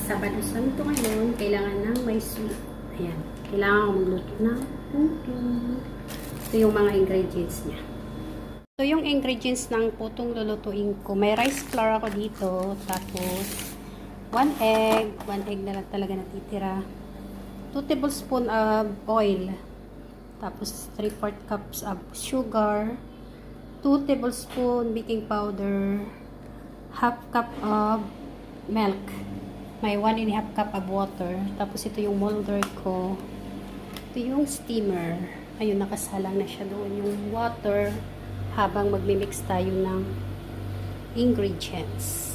Sabado Santo ngayon, kailangan ng may sweet. Ayan. Kailangan ko magluto ng puto. Ito yung mga ingredients niya. Ito yung ingredients ng putong lulutuin ko. May rice flour ako dito. Tapos, 1 egg. 1 egg na lang talaga natitira. 2 tablespoons of oil. Tapos, 3/4 cups of sugar. 2 tablespoons baking powder. Half cup of milk. May 1.5 cup of water. Tapos ito yung molder ko. Ito yung steamer. Ayun, nakasalang na siya doon yung water habang magmimix tayo ng ingredients.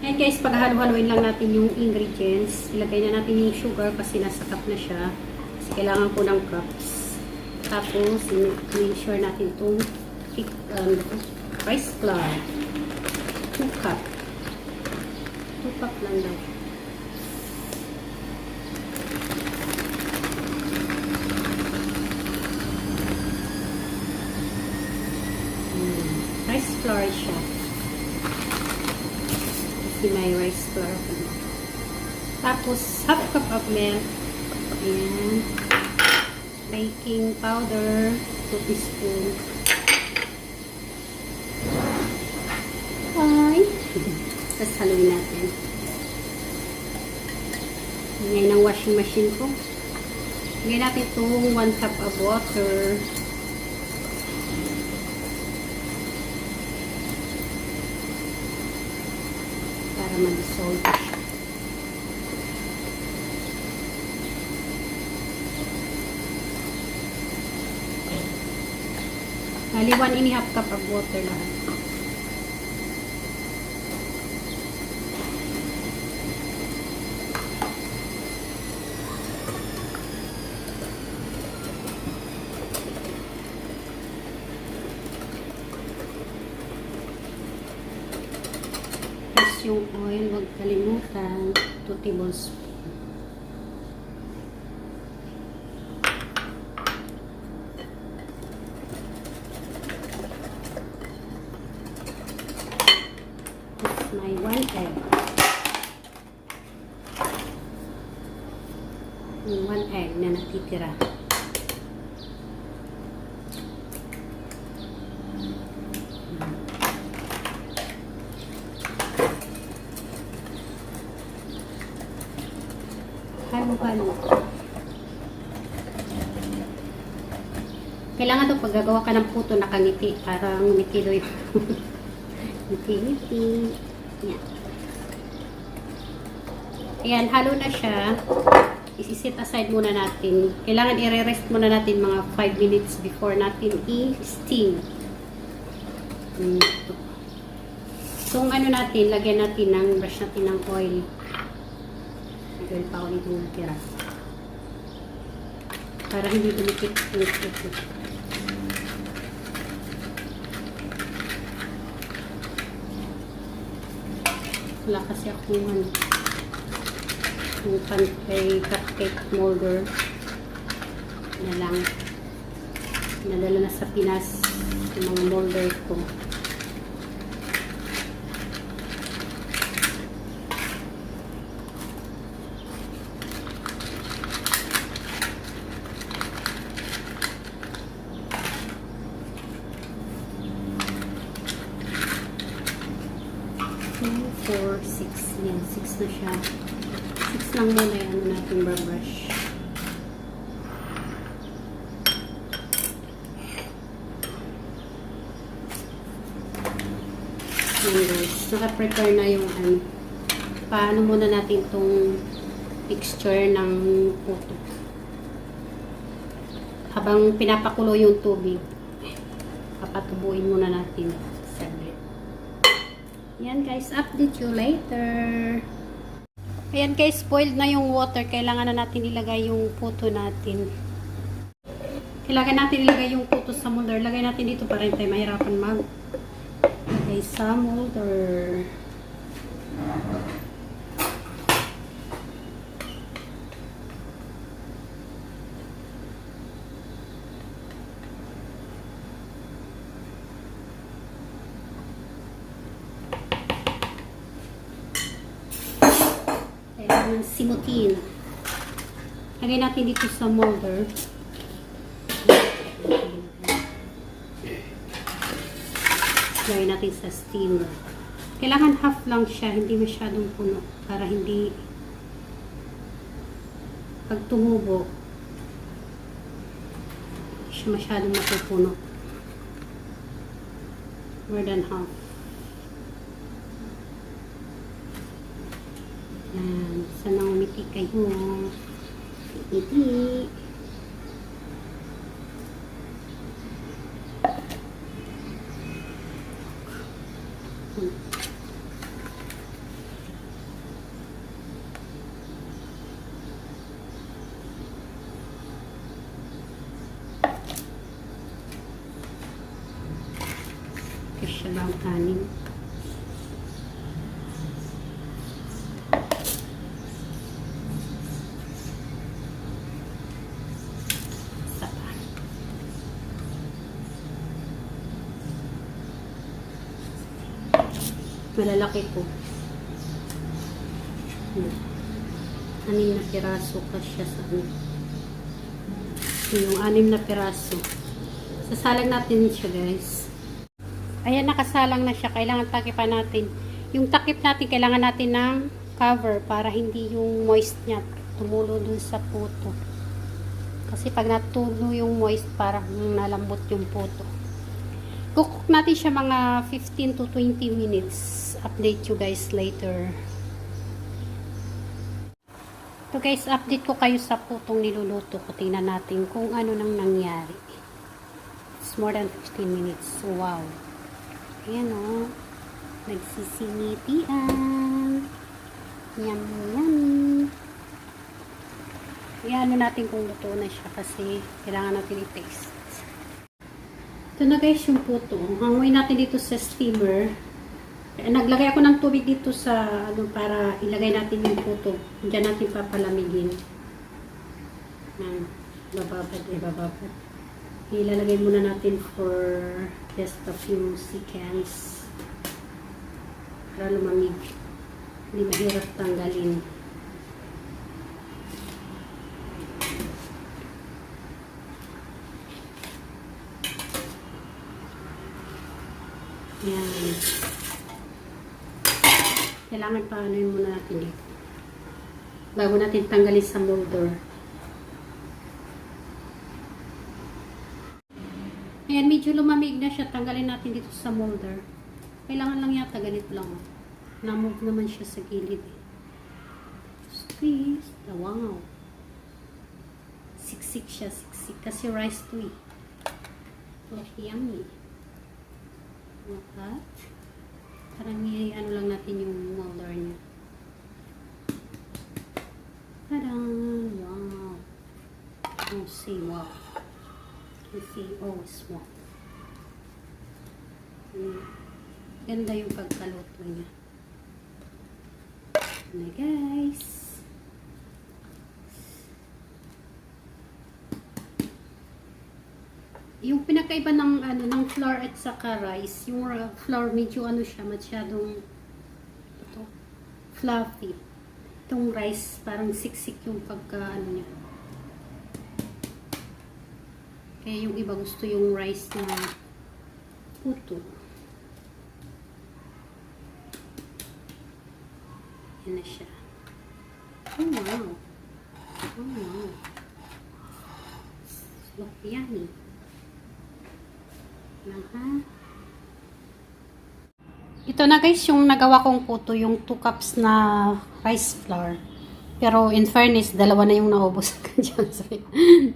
Ayan guys, paghalo-haloin lang natin yung ingredients. Ilagay na natin yung sugar kasi nasa cup na siya. Kasi kailangan ko ng cups. Tapos, i-sure natin itong rice flour. 2 cup. 2 cup lang daw. Rice flour siya. Kasi may rice flour pa na. Tapos, half cup of milk. Ayan. Baking powder. 2 teaspoons. Ay. Tapos haluin natin. Ngayon ang washing machine ko. Ngayon natin itong 1 cup of water. Para ma-dissolve siya. Bali 1.5 cup of water lahat. Yung oil, huwag kalimutan, 2 tablespoons. May 1 egg. Yung 1 egg na natitira. Halo-halo. Kailangan ito pag gagawa ka ng puto nakangiti. Parang ngiti yung ngiti-ngiti. Yan. Ayan, halo na siya. Isi-set aside muna natin. Kailangan i-rest muna natin mga 5 minutes before natin i-steam. So, ano natin, lagyan natin ng brush natin ng oil. Oil pa ako dito natira. Para hindi dumikit. Wala kasi akong yung cupcake molder na lang. Nadala na sa Pinas yung mga molder ko. Four, 6. Yan, 6 na siya. 6 lang muna yung ano natin brush. Yan guys. Naka-prepare na yung ano. Paano muna natin itong texture ng puto. Habang pinapakulo yung tubig, papatubuin muna natin. Yan guys, update you later. Ayan guys, boiled na yung water. Kailangan na natin ilagay yung puto natin. Kailangan natin ilagay yung puto sa molder. Lagay natin dito para hindi tayo mahirapan lagay sa molder. simutin. Lagay natin dito sa molder. Lagay natin sa steamer. Kailangan half lang siya, hindi masyadong puno. Para hindi pag tumubo, hindi siya masyadong mapupuno. More than half. Yan. Sana umiti kayo. Umiti. Siya ba ang kanin? Sapa. Malalaki po. 6 na piraso ka siya sa ano. Yung 6 na piraso. Sasalang natin siya, guys. Ayan, nakasalang na siya. Kailangan takipan natin. Yung takip natin, kailangan natin ng cover para hindi yung moist niya tumulo dun sa puto. Kasi pag natulo yung moist, parang nalambot yung puto. Cook natin siya mga 15 to 20 minutes. Update you guys later. So guys, update ko kayo sa putong niluluto ko. Tingnan natin kung ano nang nangyari. It's more than 15 minutes. Wow. Ayan o. Nagsisinitian. Yummy, yummy. Ayan natin kung luto na siya kasi kailangan natin i-taste. Ito na guys yung puto. Hanguin natin dito sa steamer. Naglagay ako ng tubig dito sa ano para ilagay natin yung puto. Diyan natin papalamigin. Bababad. Ilalagay muna natin for just a few seconds para lumamig. Hindi mahirap tanggalin. Yan. Kailangan paanoin muna natin dito bago natin tanggalin sa molder. Ayan, medyo lumamig na siya. Tanggalin natin dito sa molder. Kailangan lang yata ganito lang. Na-move naman siya sa gilid. Squeeze. Wow. Siksik siya. Siksik. Kasi rice to eh. Oh, yummy. At parang ano lang natin yung molder niya. Tadaan! Wow! Oh, say wow. You see, oh, small. Ganda yung pagkaluto niya. Na guys. Yung pinakaiba ng ano ng flour at saka rice, yung flour medyo ano siya, masyadong ito, fluffy. Itong rice parang siksik yung pagka ano niya. Kaya yung iba gusto yung rice na puto. Yan na siya. Oh wow. Oh wow. Look yummy. Ito na guys yung nagawa kong puto, yung 2 cups na rice flour. Pero in fairness, 2 na yung naubos ko dyan.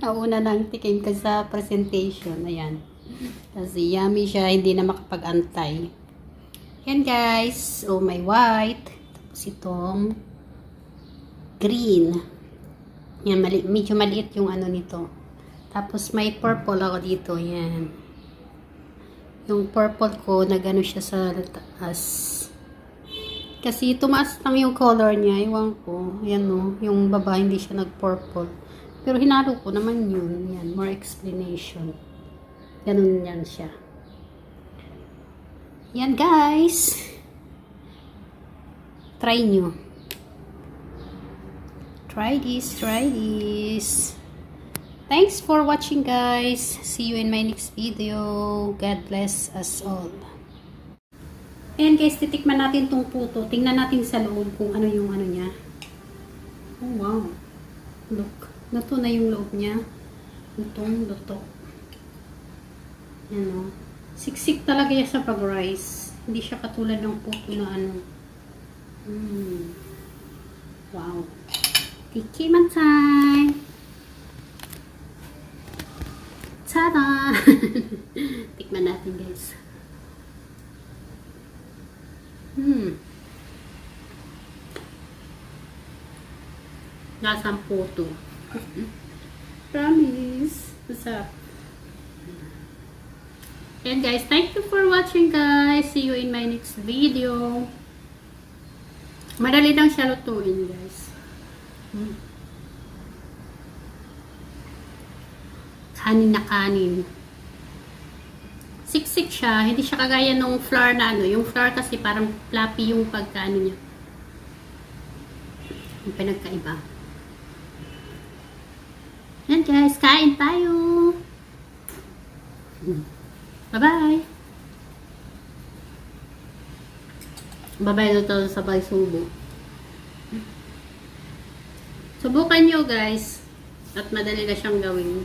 Nauna nang tikim ka sa presentation. Ayan. Kasi yummy siya, hindi na makapag-antay. Yan guys. Oh, may white. Tapos itong green. Yan, medyo maliit yung ano nito. Tapos may purple ako dito. Yan. Yung purple ko, nagano siya sa taas. Kasi tumaas lang yung color niya. Iwan ko. Yan o. Yung baba, hindi siya nag-purple. Pero hinalo ko naman yun. Yan. More explanation. Ganun yan siya. Yan guys. Try nyo. Try this, try this. Thanks for watching, guys. See you in my next video. God bless us all. Ayan guys, titikman natin tong puto. Tingnan natin sa loob kung ano yung ano niya. Oh wow. Look. Luto na yung loob niya. Lutong luto. Yan o. Siksik talaga yan sa pag-rice. Hindi siya katulad ng puto na ano. Wow. Tikiman time! Tada! Tikman natin guys. Lasang puto. Promise. Masarap. And guys, thank you for watching guys. See you in my next video. Madali lang siya lutuin guys. Kanin na kanin. Siksik siya. Hindi siya kagaya nung flour na ano. Yung flour kasi parang fluffy yung pagkaano niya. Yung pinagkaiba. Yan guys. Kain tayo. Bye-bye. Bye-bye na tayo sabay subo. Subukan nyo guys. At madali na siyang gawin.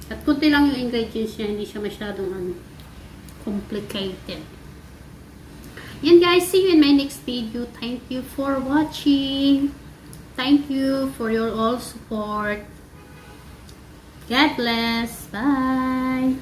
At kunti lang yung ingredients niya. Hindi siya masyadong ano, complicated. Yan guys, see you in my next video. Thank you for watching. Thank you for your all support. God bless. Bye.